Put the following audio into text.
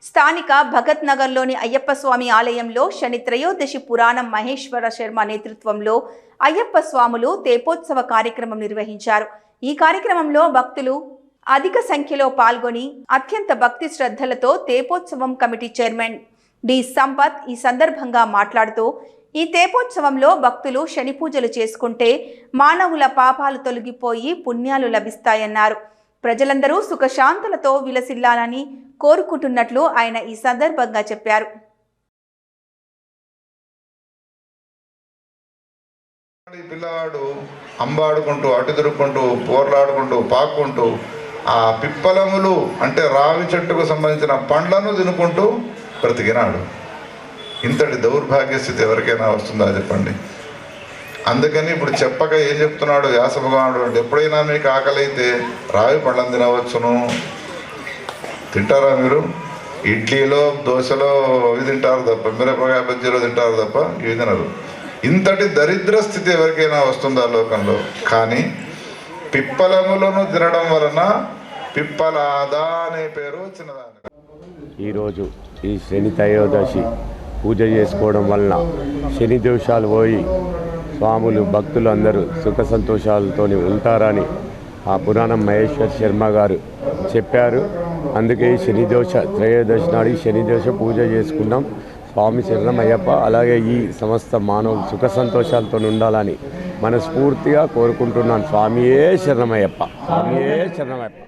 స్థానిక భగత్ నగర్లోని అయ్యప్ప స్వామి ఆలయంలో శని త్రయోదశి పురాణం మహేశ్వర శర్మ నేతృత్వంలో అయ్యప్ప స్వాములు తెప్పోత్సవ కార్యక్రమం నిర్వహించారు. ఈ కార్యక్రమంలో భక్తులు అధిక సంఖ్యలో పాల్గొని అత్యంత భక్తి శ్రద్ధలతో తెప్పోత్సవం కమిటీ చైర్మన్ డి సంపత్ ఈ సందర్భంగా మాట్లాడుతూ, ఈ తెప్పోత్సవంలో భక్తులు శని పూజలు చేసుకుంటే మానవుల పాపాలు తొలగిపోయి పుణ్యాలు లభిస్తాయన్నారు. ప్రజలందరూ సుఖశాంతులతో విలసిల్లాలని కోరుకుంటున్నట్లు ఆయన ఈ సందర్భంగా చెప్పారు. పిల్లవాడు అంబాడుకుంటూ అటు తిరుక్కుంటూ పోర్లాడుకుంటూ పాక్కుంటూ ఆ పిప్పలములు అంటే రావి చెట్టుకు సంబంధించిన పండ్లను తినుకుంటూ బ్రతికినాడు. ఇంతటి దౌర్భాగ్య స్థితి ఎవరికైనా వస్తుందా చెప్పండి. అందుకని ఇప్పుడు చెప్పక ఏం చెప్తున్నాడు వ్యాస భగవానుడు అంటే, ఎప్పుడైనా మీకు ఆకలి అయితే రావి పండ్లను తినవచ్చును. తింటారా మీరు? ఇడ్లీలో దోశలో ఇవి తింటారు తప్ప, మిరపకాయ బజ్జీలో తింటారు తప్ప ఇవి తినరు. ఇంతటి దరిద్ర స్థితి ఎవరికైనా వస్తుందా లోకంలో? కానీ పిప్పలములను తినడం వలన పిప్పలాదా అనే పేరు వచ్చినదాని. ఈరోజు ఈ శని త్రయోదశి పూజ చేసుకోవడం వలన శని దోషాలు పోయి స్వాములు భక్తులు అందరూ సుఖ సంతోషాలతో ఉంటారని ఆ పురాణం మహేశ్వర్ శర్మ గారు చెప్పారు. అందుకే శని దోష త్రయోదశి నాడు శని దోష పూజ చేసుకున్నాం. స్వామి శరణమయ్యప్ప. అలాగే ఈ సమస్త మానవులు సుఖ సంతోషాలతో ఉండాలని మనస్ఫూర్తిగా కోరుకుంటున్నాను. స్వామియే శరణమయ్యప్ప, స్వామియే శరణమయ్యప్ప.